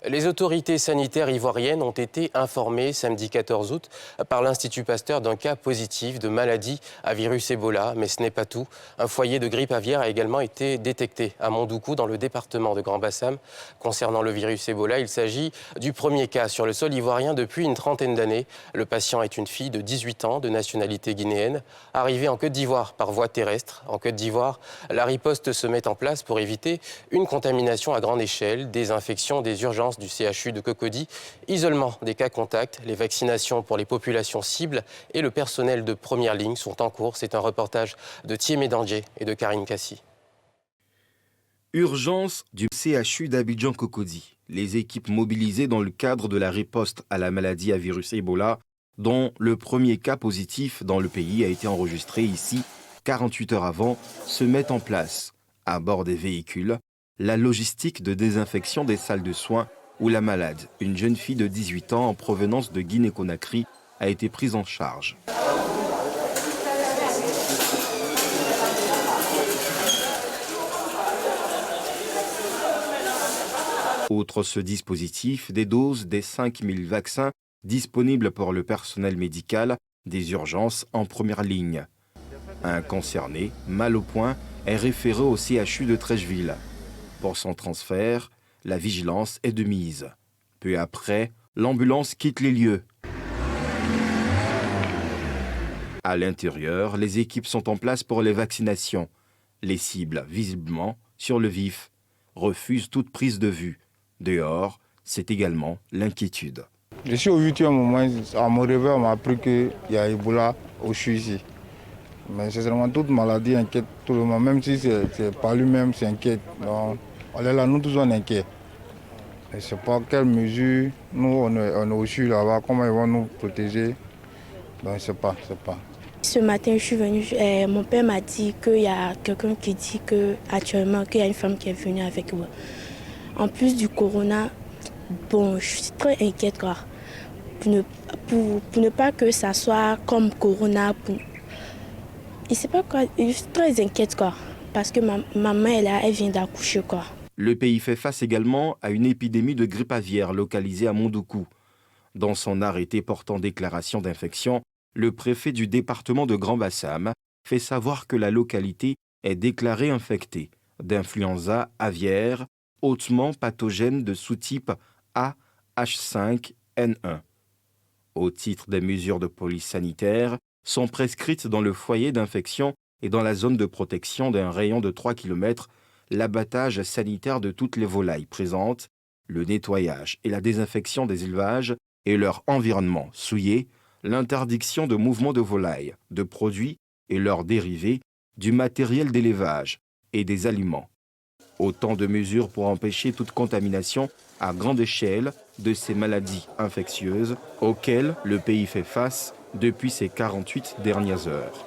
Les autorités sanitaires ivoiriennes ont été informées samedi 14 août par l'Institut Pasteur d'un cas positif de maladie à virus Ebola. Mais ce n'est pas tout. Un foyer de grippe aviaire a également été détecté à Mondoukou, dans le département de Grand-Bassam. Concernant le virus Ebola, il s'agit du premier cas sur le sol ivoirien depuis une trentaine d'années. Le patient est une fille de 18 ans, de nationalité guinéenne, arrivée en Côte d'Ivoire par voie terrestre. En Côte d'Ivoire, la riposte se met en place pour éviter une contamination à grande échelle, désinfection des urgences du CHU de Cocody, isolement des cas contacts, les vaccinations pour les populations cibles et le personnel de première ligne sont en cours. C'est un reportage de Thiémé Dandier et de Karine Kassi. Urgence du CHU d'Abidjan-Cocody. Les équipes mobilisées dans le cadre de la riposte à la maladie à virus Ebola, dont le premier cas positif dans le pays a été enregistré ici 48 heures avant, se mettent en place. À bord des véhicules, la logistique de désinfection des salles de soins où la malade, une jeune fille de 18 ans en provenance de Guinée-Conakry, a été prise en charge. Outre ce dispositif, des doses des 5000 vaccins disponibles pour le personnel médical des urgences en première ligne. Un concerné, mal au point, est référé au CHU de Trècheville. Pour son transfert, la vigilance est de mise. Peu après, l'ambulance quitte les lieux. À l'intérieur, les équipes sont en place pour les vaccinations. Les cibles, visiblement, sur le vif, refusent toute prise de vue. Dehors, c'est également l'inquiétude. Je suis au 8e moment, à mon réveil, on m'a appris qu'il y a Ebola au CHU ici. Mais c'est vraiment toute maladie inquiète tout le monde, même si c'est pas lui-même, c'est inquiète. Donc, on est là, nous tous on est inquiets. Je ne sais pas quelles mesures, nous on est au CHU là-bas, comment ils vont nous protéger. Donc je ne sais pas. Ce matin, je suis venue, mon père m'a dit qu'il y a quelqu'un qui dit qu'actuellement, qu'il y a une femme qui est venue avec moi. En plus du corona, bon, je suis très inquiète quoi. Pour ne pas que ça soit comme corona. Je sais pas quoi, je suis très inquiète quoi. Parce que ma maman elle vient d'accoucher quoi. Le pays fait face également à une épidémie de grippe aviaire localisée à Mondoukou. Dans son arrêté portant déclaration d'infection, le préfet du département de Grand-Bassam fait savoir que la localité est déclarée infectée d'influenza aviaire hautement pathogène de sous-type AH5N1. Au titre des mesures de police sanitaire, sont prescrites dans le foyer d'infection et dans la zone de protection d'un rayon de 3 km l'abattage sanitaire de toutes les volailles présentes, le nettoyage et la désinfection des élevages et leur environnement souillé, l'interdiction de mouvements de volailles, de produits et leurs dérivés, du matériel d'élevage et des aliments. Autant de mesures pour empêcher toute contamination à grande échelle de ces maladies infectieuses auxquelles le pays fait face depuis ces 48 dernières heures.